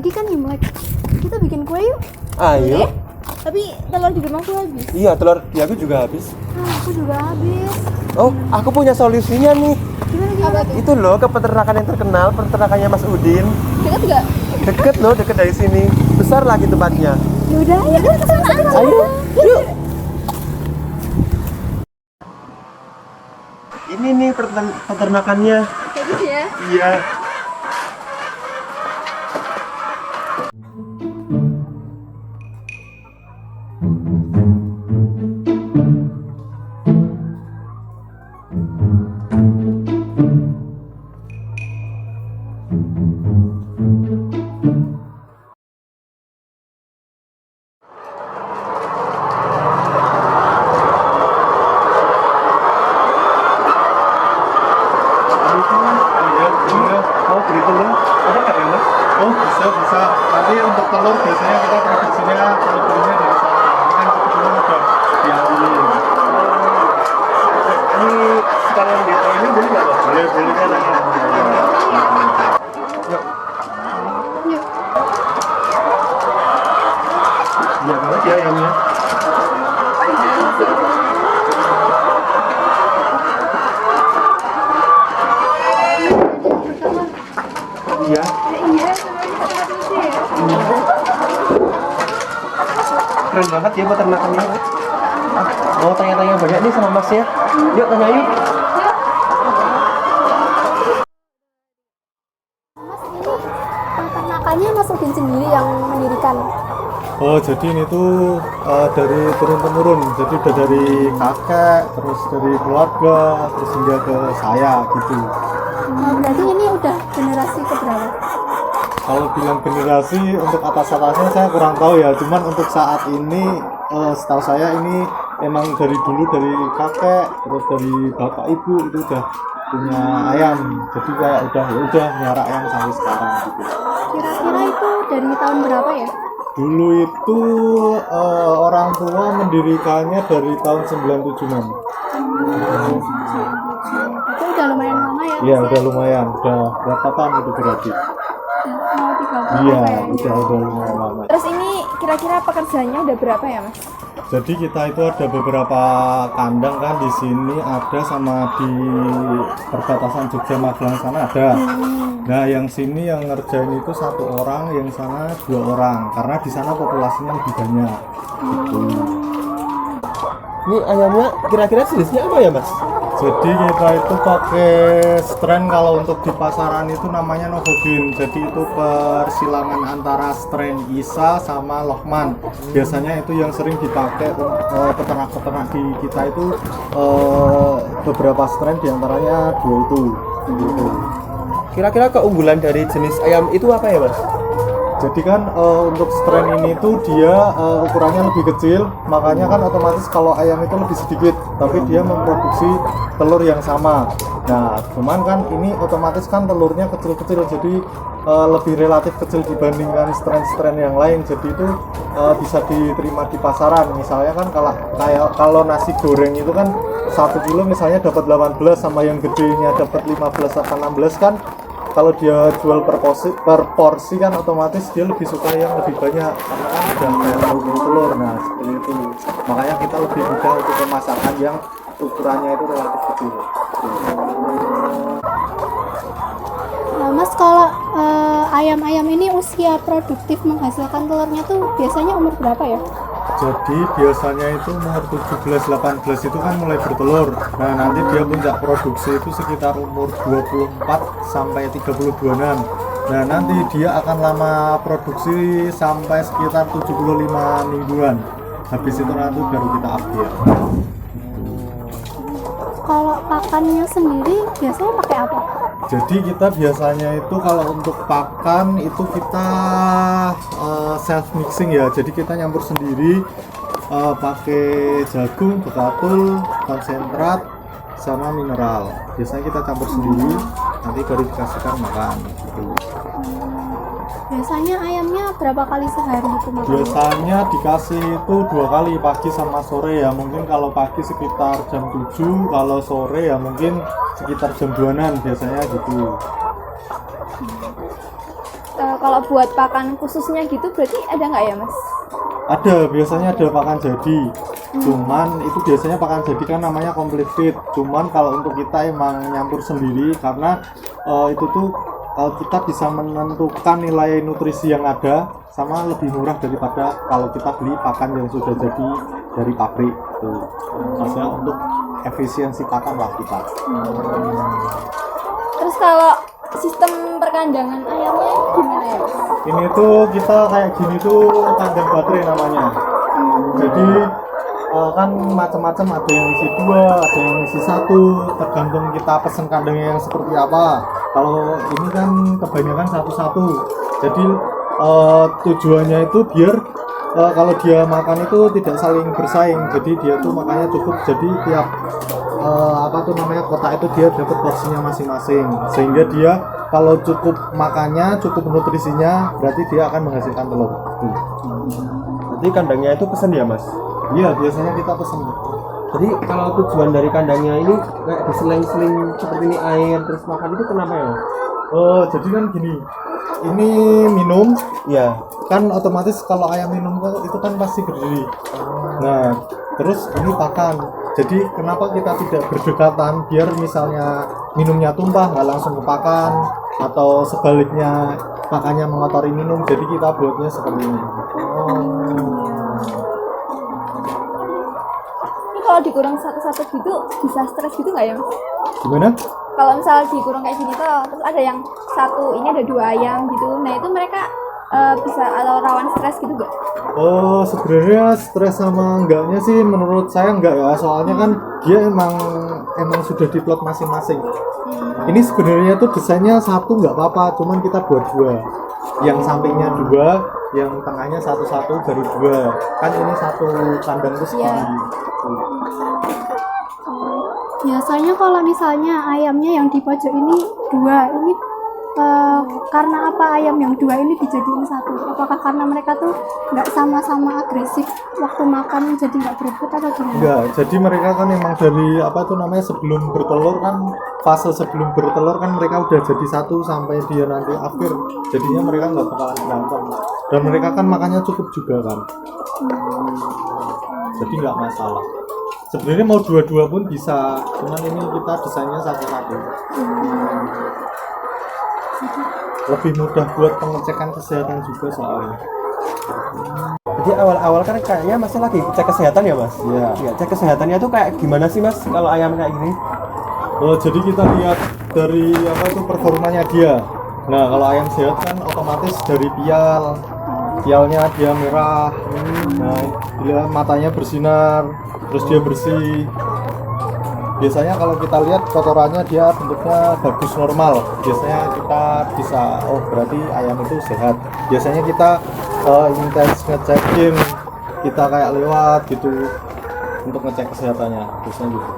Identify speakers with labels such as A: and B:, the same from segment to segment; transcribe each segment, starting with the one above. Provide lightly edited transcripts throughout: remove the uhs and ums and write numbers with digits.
A: lagi kan Imlek. Kita bikin kue yuk.
B: Ayo.
A: Tapi telur di rumahku habis.
B: Iya, telur di aku juga habis.
A: Aku juga habis.
B: Oh, aku punya solusinya nih.
A: Gimana? Apa tuh?
B: Itu loh ke peternakan yang terkenal, peternakannya Mas Udin.
A: Dekat nggak?
B: Deket loh, deket dari sini. Besar lagi tempatnya.
A: Yaudah, ya kita kesana aja.
B: Ayo, yuk. Ini nih peternakannya.
A: Kayak gitu ya.
B: Iya. Oh, beli telur ada nggak ya, Mas?
C: Oh bisa. Nanti untuk telur biasanya kita produksinya kalau belinya dari sana. Ini kan kebetulan udah diambil.
B: Ini sekalian di ini boleh nggak, Mas?
C: Boleh kan nanti.
B: Yuk.
A: Yuk.
B: Iya banget ya ayamnya. Iya.
A: Iya, sebenarnya kita produksi ya.
B: Keren banget ya peternakannya. Mau tanya-tanya banyak nih sama Mas ya. Yuk tanya yuk.
A: Mas, ini peternakannya Mas Udin sendiri yang mendirikan.
C: Oh jadi ini tuh dari turun temurun. Jadi udah dari kakek, terus dari keluarga, terus hingga ke saya gitu.
A: Berarti ini udah generasi keberapa?
C: Kalau bilang generasi untuk atas-atasnya saya kurang tahu ya. Cuman untuk saat ini setahu saya ini emang dari dulu dari kakek, terus dari bapak ibu itu udah punya ayam. Jadi kayak udah nyara ayam sampai sekarang gitu.
A: Kira-kira itu dari tahun berapa ya?
C: Dulu itu orang tua mendirikannya dari tahun 97-an.
A: Itu udah lumayan lama ya?
C: Iya, udah lumayan. Udah berapa tahun itu berarti?
A: Mau 30
C: Iya,
A: ya?
C: udah lumayan lama.
A: Terus ini kira-kira pekerjaannya udah berapa ya, Mas?
C: Jadi kita itu ada beberapa kandang kan di sini ada sama di perbatasan Jogja Magelang sana ada. Nah yang sini yang ngerjain itu 1 orang, yang sana 2 orang karena di sana populasinya lebih banyak. Gitu.
B: Ini ayamnya kira-kira jenisnya apa ya, Mas?
C: Jadi kita itu pakai strain kalau untuk di pasaran itu namanya Novogin. Jadi itu persilangan antara strain Isa sama Lohman. Biasanya itu yang sering dipakai peternak-peternak di kita itu beberapa strain diantaranya 2 itu. Gitu.
B: Kira-kira keunggulan dari jenis ayam itu apa ya, Mas?
C: Jadi kan untuk strain ini tuh dia ukurannya lebih kecil, makanya kan otomatis kalau ayam itu lebih sedikit, tapi dia memproduksi telur yang sama. Nah, cuman kan ini otomatis kan telurnya kecil-kecil, jadi lebih relatif kecil dibandingkan strain-strain yang lain. Jadi itu bisa diterima di pasaran. Misalnya kan kalau nasi goreng itu kan 1 kilo misalnya dapat 18, sama yang gedenya dapat 15 atau 16 kan. Kalau dia jual per porsi kan otomatis dia lebih suka yang lebih banyak karena kan udah kayak telur. Nah seperti itu, makanya kita lebih mudah untuk pemasakan yang ukurannya itu relatif kecil.
A: Nah, Mas, kalau ayam-ayam ini usia produktif menghasilkan telurnya tuh biasanya umur berapa ya?
C: Jadi biasanya itu umur 17-18 itu kan mulai bertelur. Nah nanti dia puncak produksi itu sekitar umur 24 sampai 32-an. Nah nanti dia akan lama produksi sampai sekitar 75 mingguan. Habis itu nanti baru kita update.
A: Kalau pakannya sendiri biasanya pakai apa?
C: Jadi kita biasanya itu kalau untuk pakan itu kita self mixing ya. Jadi kita nyampur sendiri pakai jagung, bekatul, konsentrat, sama mineral. Biasanya kita campur sendiri, nanti baru dikasihkan makan. Gitu.
A: Biasanya ayamnya berapa kali sehari itu makan?
C: Biasanya dikasih itu 2 kali, pagi sama sore ya. Mungkin kalau pagi sekitar jam 7, kalau sore ya mungkin sekitar jam 2-an biasanya gitu.
D: kalau buat pakan khususnya gitu berarti ada nggak ya Mas?
C: Ada, biasanya ada pakan jadi. Cuman itu biasanya pakan jadi kan namanya complete feed. Cuman kalau untuk kita emang nyampur sendiri karena itu tuh kita bisa menentukan nilai nutrisi yang ada sama lebih murah daripada kalau kita beli pakan yang sudah jadi dari pabrik itu. Maksudnya untuk efisiensi pakan lah kita.
D: Terus kalau sistem perkandangan ayamnya gimana ya Mas?
C: Ini tuh kita kayak gini tuh kandang baterai namanya. Jadi kan macam-macam, ada yang isi 2, ada yang isi 1, tergantung kita pesen kandangnya yang seperti apa. Kalau ini kan kebanyakan satu-satu. Jadi tujuannya itu biar kalau dia makan itu tidak saling bersaing. Jadi dia tuh makannya cukup. Jadi tiap kotak itu dia dapat porsinya masing-masing. Sehingga dia kalau cukup makannya, cukup nutrisinya, berarti dia akan menghasilkan telur.
B: Jadi kandangnya itu pesen ya Mas?
C: Iya, biasanya kita pesen.
B: Jadi kalau tujuan dari kandangnya ini kayak diseling-seling seperti ini air terus makan itu kenapa ya?
C: Oh, jadi kan gini. Ini minum,
B: Iya.
C: kan otomatis kalau ayam minum itu kan pasti berdiri. Nah, terus ini pakan. Jadi kenapa kita tidak berdekatan biar misalnya minumnya tumpah nggak langsung ke pakan atau sebaliknya pakannya mengotori minum. Jadi kita buatnya seperti ini.
D: Ini kalau dikurung satu-satu gitu bisa stres gitu nggak ya Mas?
C: Gimana?
D: Kalau misal dikurung kayak gini tuh terus ada yang satu ini ada 2 ayam gitu, nah itu mereka bisa atau rawan stres gitu nggak?
C: Oh, sebenarnya stres sama enggaknya sih menurut saya enggak ya. Soalnya kan dia emang sudah diplot masing-masing. Ini sebenarnya tuh desainnya satu nggak apa-apa, cuman kita buat 2. Yang sampingnya 2, yang tengahnya satu-satu baru 2. Kan ini satu kandang tuh segini.
A: Biasanya kalau misalnya ayamnya yang di pojok ini 2, ini karena apa ayam yang 2 ini dijadiin 1? Apakah karena mereka tuh nggak sama-sama agresif waktu makan jadi nggak berebut atau gimana?
C: Enggak, jadi mereka kan emang dari sebelum bertelur kan, fase sebelum bertelur kan mereka udah jadi satu sampai dia nanti akhir. Jadinya mereka nggak bakalan berantem. Dan mereka kan makannya cukup juga kan. Jadi nggak masalah. Sebenarnya mau 2 pun bisa, cuman ini kita desainnya satu-satu. Lebih mudah buat pengecekan kesehatan juga soalnya.
B: Jadi awal-awal kan kayaknya masih lagi cek kesehatan ya Mas?
C: Iya.
B: Ya, cek kesehatannya tuh kayak gimana sih Mas kalau ayam kayak gini?
C: Oh, jadi kita lihat dari performanya dia. Nah, kalau ayam sehat kan otomatis dari pialnya dia merah. Nah, dia matanya bersinar, terus dia bersih. Biasanya kalau kita lihat kotorannya dia bentuknya bagus normal. Biasanya kita bisa, oh berarti ayam itu sehat. Biasanya kita intens ngecekin, kita kayak lewat gitu untuk ngecek kesehatannya. Biasanya gitu.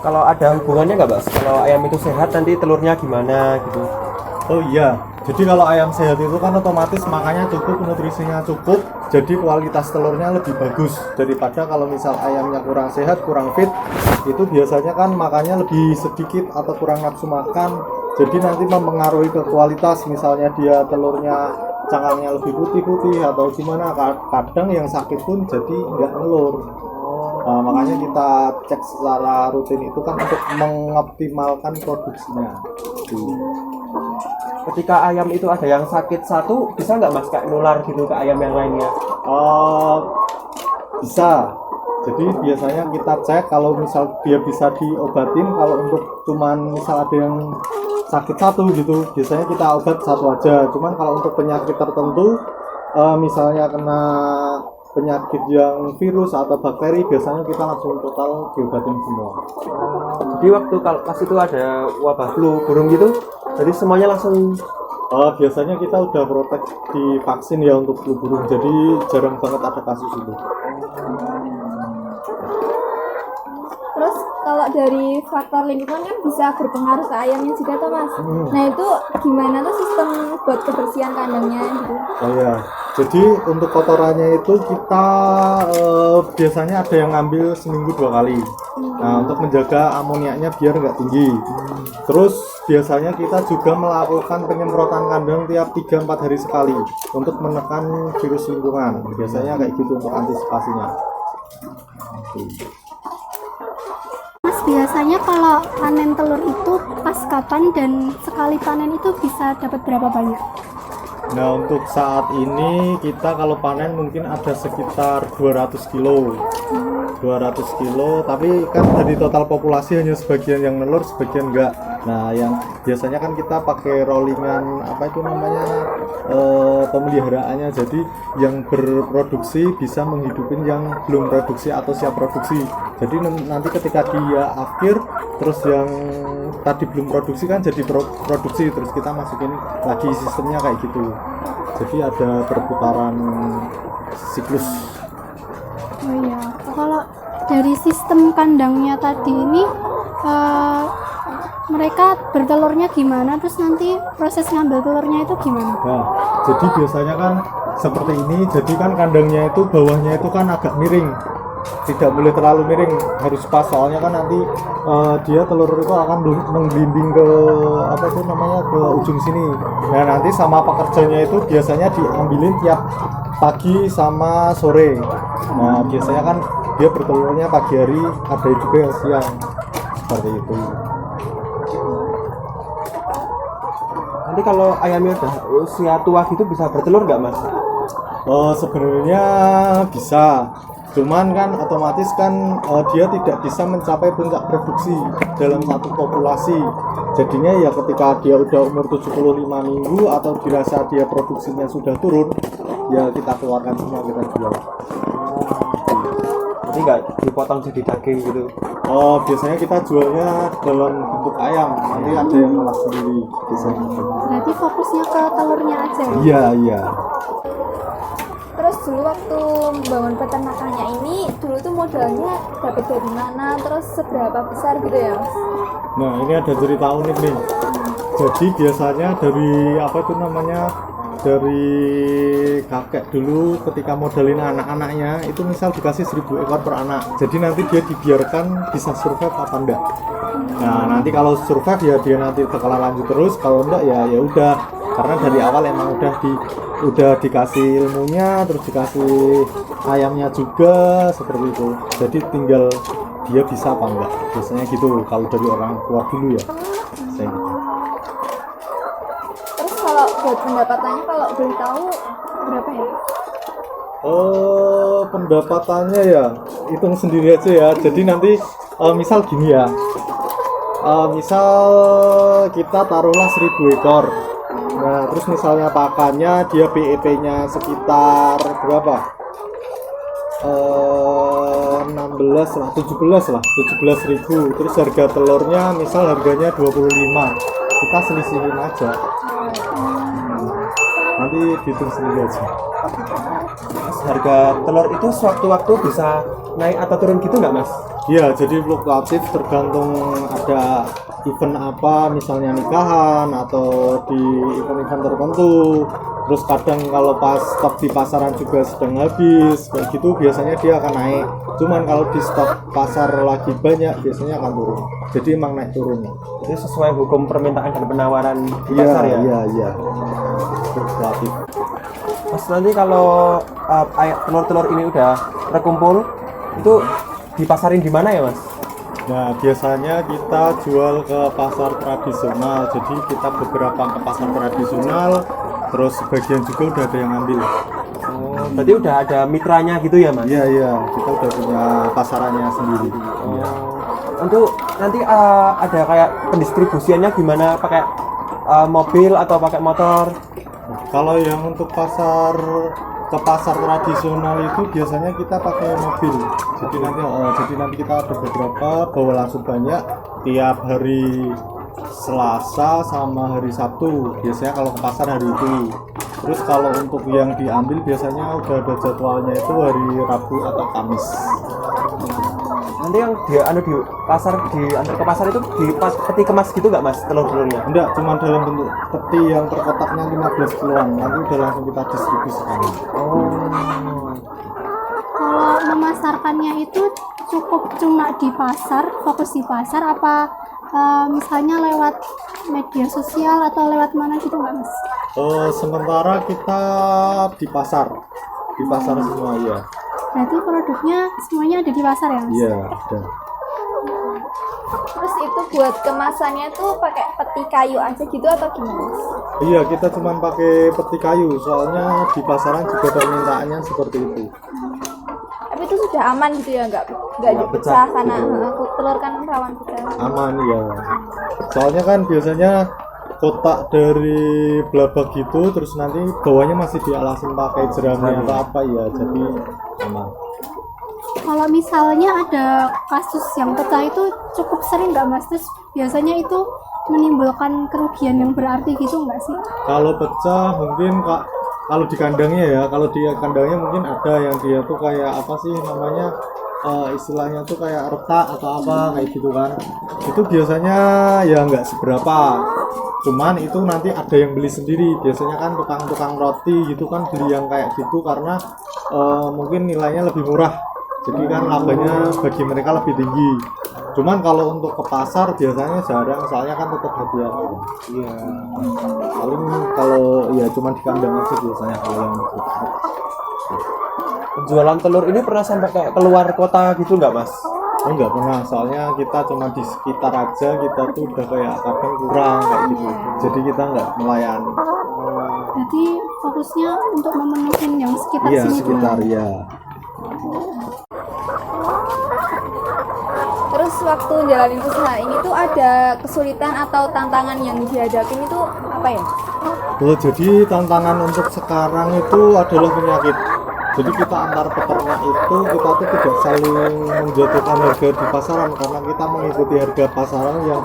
B: Kalau ada hubungannya nggak Mas? Kalau ayam itu sehat nanti telurnya gimana gitu?
C: Oh iya, jadi kalau ayam sehat itu kan otomatis makannya cukup, nutrisinya cukup, jadi kualitas telurnya lebih bagus daripada kalau misal ayamnya kurang sehat, kurang fit, itu biasanya kan makannya lebih sedikit atau kurang nafsu makan, jadi nanti mempengaruhi ke kualitas, misalnya dia telurnya cangkangnya lebih putih-putih atau gimana, kadang yang sakit pun jadi nggak telur. Nah, makanya kita cek secara rutin itu kan untuk mengoptimalkan produksinya.
B: Ketika ayam itu ada yang sakit satu, bisa nggak Mas kayak nular gitu ke ayam yang lainnya?
C: Bisa. Jadi biasanya kita cek kalau misal dia bisa diobatin, kalau untuk cuman misal ada yang sakit satu gitu, biasanya kita obat satu aja. Cuman kalau untuk penyakit tertentu, misalnya kena penyakit yang virus atau bakteri, biasanya kita langsung total diobatin semua.
B: Jadi waktu kalau pas itu ada wabah flu burung gitu, jadi semuanya langsung.
C: Biasanya kita udah protek di vaksin ya untuk flu burung, jadi jarang banget ada kasus itu.
D: Terus kalau dari faktor lingkungan kan bisa berpengaruh ke ayamnya juga tuh Mas. Nah itu gimana tuh sistem buat kebersihan kandangnya gitu?
C: Oh ya, jadi untuk kotorannya itu kita biasanya ada yang ngambil seminggu 2 kali. Nah, untuk menjaga amoniaknya biar nggak tinggi. Terus biasanya kita juga melakukan penyemprotan kandang tiap 3-4 hari sekali untuk menekan virus lingkungan. Biasanya kayak gitu untuk antisipasinya.
A: Mas, biasanya kalau panen telur itu pas kapan dan sekali panen itu bisa dapat berapa banyak?
C: Nah, untuk saat ini kita kalau panen mungkin ada sekitar 200 kilo. 200 kilo, tapi kan dari total populasi hanya sebagian yang nelur, sebagian enggak. Nah, yang biasanya kan kita pakai rollingan apa itu namanya pemeliharaannya, jadi yang berproduksi bisa menghidupin yang belum produksi atau siap produksi. Jadi nanti ketika dia akhir, terus yang tadi belum produksi kan jadi produksi, terus kita masukin lagi, sistemnya kayak gitu. Jadi ada perputaran siklus.
A: Oh iya, kalau dari sistem kandangnya tadi ini mereka bertelurnya gimana? Terus nanti proses ngambil telurnya itu gimana?
C: Nah, jadi biasanya kan seperti ini, jadi kan kandangnya itu bawahnya itu kan agak miring, tidak boleh terlalu miring, harus pas, soalnya kan nanti dia telur itu akan menggelinding ke apa itu namanya, ke ujung sini. Nah, nanti sama pekerjanya itu biasanya diambilin tiap pagi sama sore. Nah, biasanya kan dia bertelurnya pagi hari, ada juga yang siang, seperti itu.
B: Nanti kalau ayamnya udah usia tua gitu bisa bertelur nggak Mas?
C: Sebenarnya bisa, cuman kan otomatis kan dia tidak bisa mencapai puncak produksi dalam satu populasi. Jadinya ya ketika dia udah umur 75 minggu atau dirasa dia produksinya sudah turun, ya kita keluarkan semua, kita jual.
B: Jadi nggak dipotong jadi daging gitu?
C: Biasanya kita jualnya dalam bentuk ayam, nanti ada yang ngolah sendiri biasanya.
A: Berarti fokusnya ke telurnya aja ya?
C: Iya, iya.
D: Terus dulu waktu membangun peternakannya ini, dulu tuh modalnya dapat dari mana, terus seberapa besar gitu ya Mas?
C: Nah, ini ada cerita unik nih. Jadi biasanya dari apa itu namanya, dari kakek dulu ketika modalin anak-anaknya itu misal dikasih 1000 ekor per anak, jadi nanti dia dibiarkan bisa survive apa enggak. Nah, nanti kalau survive ya dia nanti bakalan lanjut terus, kalau enggak ya ya udah, karena dari awal emang udah dikasih ilmunya, terus dikasih ayamnya juga, seperti itu. Jadi tinggal dia bisa apa enggak, biasanya gitu kalau dari orang tua dulu ya.
D: Terus kalau buat pendapatannya kalau boleh tahu berapa ya?
C: Pendapatannya ya hitung sendiri aja ya. Jadi nanti misal gini ya, misal kita taruhlah 1000 ekor. Nah, terus misalnya pakannya dia BEP-nya sekitar berapa? 16 lah, 17 ribu. Terus harga telurnya misal harganya 25, kita selisihin aja. Nanti dihitung sendiri aja.
B: Mas, harga telur itu sewaktu-waktu bisa naik atau turun gitu nggak Mas?
C: Iya, jadi fluktuatif tergantung ada event apa, misalnya nikahan atau di event-event tertentu. Terus kadang kalau pas stok di pasaran juga sedang habis, kayak gitu biasanya dia akan naik. Cuman kalau di stok pasar lagi banyak, biasanya akan turun. Jadi emang naik turun.
B: Itu sesuai hukum permintaan dan penawaran di
C: Iya,
B: pasar ya?
C: iya. Fluktuatif.
B: Mas, nanti kalau telur-telur ini udah terkumpul, itu dipasarin di mana ya Mas?
C: Nah, biasanya kita jual ke pasar tradisional. Jadi kita beberapa ke pasar tradisional, terus sebagian juga udah ada yang ambil.
B: Oh, berarti udah ada mitranya gitu ya Mas?
C: Iya, kita udah punya pasarannya sendiri. Iya.
B: Untuk nanti ada kayak pendistribusiannya gimana, pakai mobil atau pakai motor?
C: Kalau yang untuk pasar ke pasar tradisional itu biasanya kita pakai mobil. Jadi nanti kita ada beberapa, bawa langsung banyak tiap hari Selasa sama hari Sabtu. Biasanya kalau ke pasar hari itu. Terus kalau untuk yang diambil biasanya udah ada jadwalnya itu hari Rabu atau Kamis.
B: Nanti yang dia anu di pasar, diantar ke pasar itu di peti kemas gitu nggak mas telur-telurnya?
C: Enggak, cuma dalam bentuk peti yang per kotaknya 15 kiloan. Nanti udah langsung kita distribusikan.
A: Kalau memasarkannya itu cukup cuma di pasar, fokus di pasar, apa misalnya lewat media sosial atau lewat mana gitu nggak mas?
C: Sementara kita di pasar semua ya.
A: Berarti produknya semuanya ada di pasar ya mas?
C: Iya, ada.
D: Terus itu buat kemasannya tuh pakai peti kayu aja gitu atau gimana?
C: Iya, kita cuma pakai peti kayu, soalnya di pasaran juga permintaannya seperti itu.
D: Tapi itu sudah aman gitu ya, nggak pecah karena telur kan rawan pecah.
C: Aman ya. Soalnya kan biasanya kotak dari blabag gitu, terus nanti bawahnya masih dialasin pakai jerami atau apa ya, jadi aman.
A: Kalau misalnya ada kasus yang pecah itu cukup sering nggak mas? Terus biasanya itu menimbulkan kerugian yang berarti gitu nggak sih?
C: Kalau pecah mungkin kalau di kandangnya ya, kalau di kandangnya mungkin ada yang dia tuh kayak apa sih namanya, istilahnya tuh kayak retak atau apa kayak gitu kan. Itu biasanya ya nggak seberapa, cuman itu nanti ada yang beli sendiri. Biasanya kan tukang roti gitu kan beli yang kayak gitu karena mungkin nilainya lebih murah, jadi kan labanya bagi mereka lebih tinggi. Cuman kalau untuk ke pasar biasanya jarang, soalnya kan tetap hati-hati. Iya. Paling kalau ya cuma di kandang aja biasanya kalau yang gitu.
B: Penjualan telur ini pernah sampai kayak keluar kota gitu nggak mas?
C: Enggak pernah, soalnya kita cuma di sekitar aja, kita tuh udah kayak kadang kurang kayak gitu. Jadi kita nggak melayani.
A: Jadi fokusnya untuk memenuhi yang sekitar
C: Iya,
A: sini
C: sekitar
A: dulu.
C: ya.
D: Terus waktu jalanin usaha ini tuh ada kesulitan atau tantangan yang dihadapin itu apa ya?
C: Jadi tantangan untuk sekarang itu adalah penyakit. Jadi kita antar peternak itu kita tuh tidak saling menjatuhkan harga di pasaran karena kita mengikuti harga pasaran yang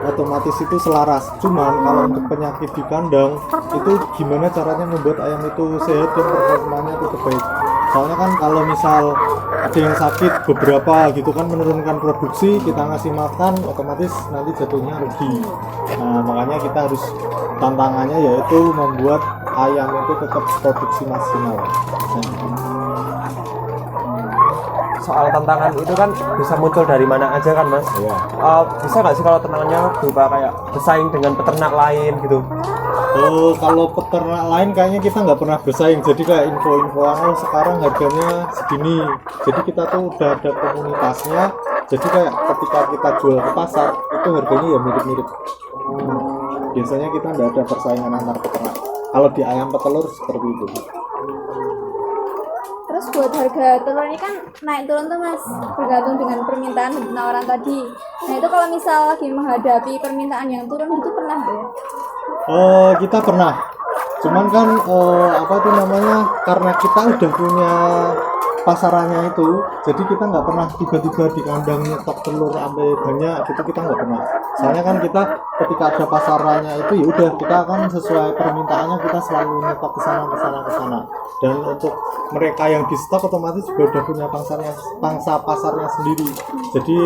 C: otomatis itu selaras. Cuman kalau untuk penyakit di kandang itu gimana caranya membuat ayam itu sehat dan performanya tetap baik. Soalnya kan kalau misal ada yang sakit beberapa gitu kan menurunkan produksi, kita ngasih makan otomatis nanti jatuhnya rugi. Nah makanya kita harus, tantangannya yaitu membuat ayam itu tetap produksi maksimal.
B: Soal tantangan itu kan bisa muncul dari mana aja kan mas?
C: Ya.
B: Bisa nggak sih kalau tantangannya berupa kayak bersaing dengan peternak lain gitu?
C: Kalau peternak lain kayaknya kita nggak pernah bersaing, jadi kayak info-infoan sekarang harganya segini, jadi kita tuh udah ada komunitasnya, jadi kayak ketika kita jual ke pasar itu harganya ya mirip-mirip. Biasanya kita nggak ada persaingan antar peternak. Kalau di ayam petelur seperti itu.
D: Terus buat harga telur ini kan naik turun tuh mas, bergantung dengan permintaan dan penawaran tadi. Nah itu kalau misal lagi menghadapi permintaan yang turun gitu pernah nggak ya?
C: Kita pernah, cuman kan apa itu namanya, karena kita udah punya pasarannya itu, jadi kita nggak pernah tiba-tiba di kandang nyetok telur sampai banyak gitu, kita nggak pernah. Soalnya kan kita ketika ada pasarannya itu ya udah kita kan sesuai permintaannya kita selalu nyetok ke sana. Dan untuk mereka yang di stok otomatis juga udah punya pangsa pasarnya sendiri, jadi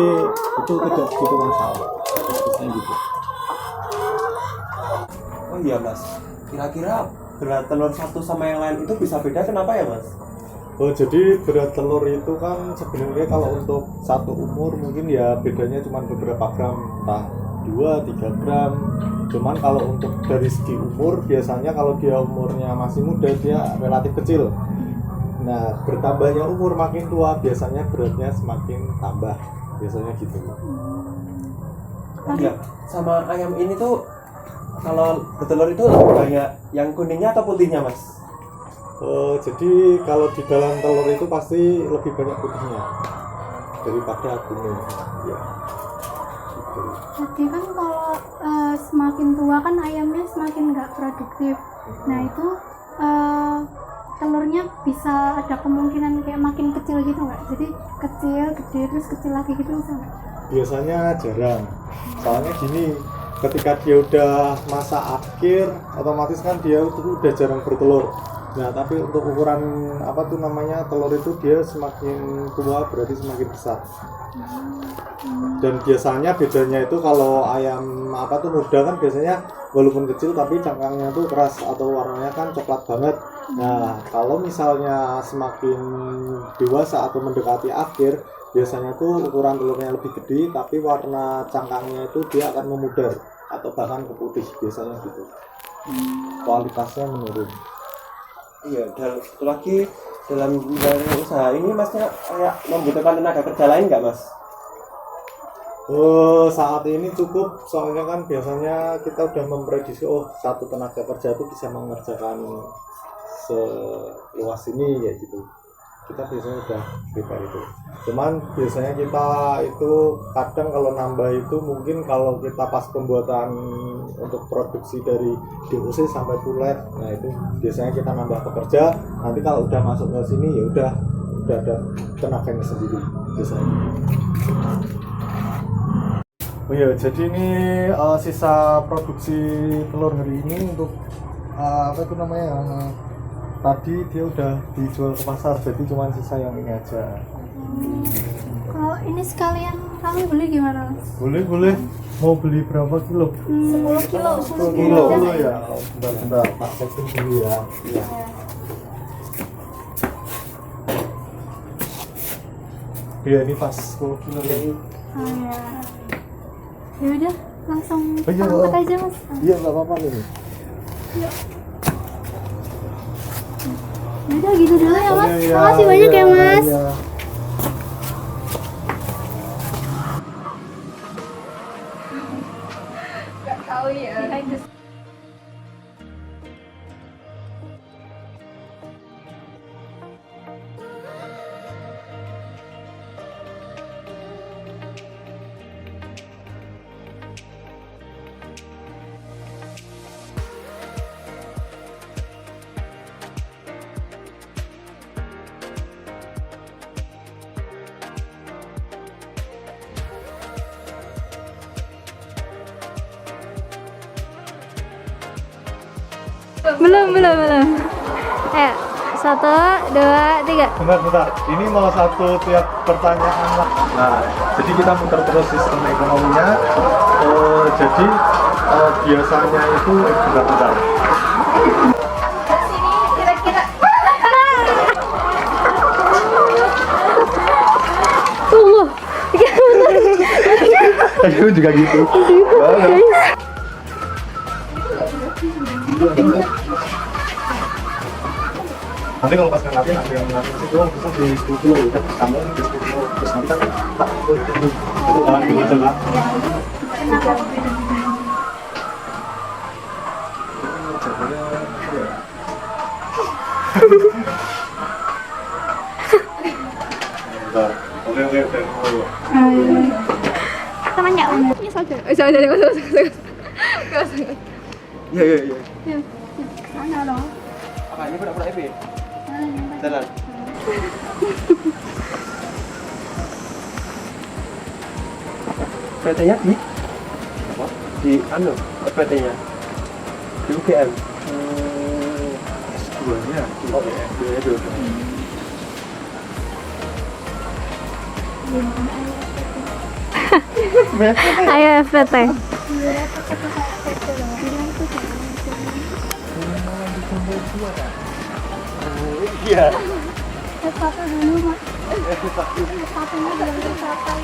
C: itu tidak begitu masalah. Biasanya gitu.
B: Oh iya mas, kira-kira berat telur satu sama yang lain itu bisa beda kenapa ya mas?
C: Jadi berat telur itu kan sebenarnya kalau untuk satu umur mungkin ya bedanya cuma beberapa gram, entah 2-3 gram. Cuman kalau untuk dari segi umur biasanya kalau dia umurnya masih muda dia relatif kecil. Nah bertambahnya umur makin tua biasanya beratnya semakin tambah, biasanya gitu.
B: Iya, sama ayam ini tuh kalau bertelur itu lebih banyak yang kuningnya atau putihnya mas?
C: Jadi kalau di dalam telur itu pasti lebih banyak putihnya daripada kuning ya. Gitu.
A: Jadi kan kalau semakin tua kan ayamnya semakin nggak produktif. Nah itu telurnya bisa ada kemungkinan kayak makin kecil gitu nggak? Jadi kecil, gede, terus kecil lagi gitu bisa nggak?
C: Biasanya jarang, soalnya gini, ketika dia udah masa akhir otomatis kan dia udah jarang bertelur. Nah, tapi untuk ukuran apa tuh namanya telur itu dia semakin tua berarti semakin besar. Dan biasanya bedanya itu kalau ayam apa tuh muda kan biasanya walaupun kecil tapi cangkangnya tuh keras atau warnanya kan coklat banget. Nah, kalau misalnya semakin dewasa atau mendekati akhir, biasanya tuh ukuran telurnya lebih gede tapi warna cangkangnya itu dia akan memudar atau bahkan ke putih biasanya gitu. Kualitasnya menurun.
B: Iya, dan satu lagi dalam menjalani usaha ini masnya kayak membutuhkan tenaga kerja lain nggak mas?
C: Saat ini cukup, soalnya kan biasanya kita udah memprediksi satu tenaga kerja itu bisa mengerjakan seluas ini ya gitu. Kita biasanya udah prepare itu. Cuman biasanya kita itu kadang kalau nambah itu mungkin kalau kita pas pembuatan untuk produksi dari DOC sampai pulet, nah itu biasanya kita nambah pekerja. Nanti kalau udah masuk ke sini ya udah ada tenaganya sendiri biasanya. Oh iya, jadi ini sisa produksi telur hari ini untuk apa itu namanya? Tadi dia udah dijual ke pasar, jadi cuma sisa yang ini aja.
A: Kalau ini sekalian kami beli gimana mas?
C: Boleh. Mau beli berapa kilo?
D: 10 kilo.
C: 10 kilo ya. Bentar, tak setting dulu ya. Iya. Iya, ini pas 10 kilo ya.
A: Oh ya. Ya udah, langsung
C: iya,
A: angkat aja mas.
C: Iya, nggak apa-apa nih.
A: Ya udah gitu dulu ya mas.
C: Iya,
A: Makasih banyak ya mas.
C: Iya.
D: Nggak tahu ya.
A: Belum. Ayo, 1, 2, 3.
C: Bentar. Ini mau satu tiap pertanyaan lah. Nah, jadi kita muter terus sistem ekonominya. Jadi biasanya itu bentar.
D: Sini kira-kira.
A: Tunggu.
C: Aku juga gitu. Nanti kalau pas nanti ada yang nanti itu bisa di 10 kilo ya, kamu di 10 kilo terus nanti kan tak itu jalan dulu aja lah. Oke.
A: Sama nggak? Ini saja.
B: Iya.
A: Ya, sana dong.
B: Apa ini pura-pura EP? Jalan. PT-nya di? Apa? Di anu, PT-nya di UGM.
C: S2-nya.
B: Oke, itu.
A: Ayo FPT.
B: Iya.
A: Satu dulu mas. Satunya belum tercapai.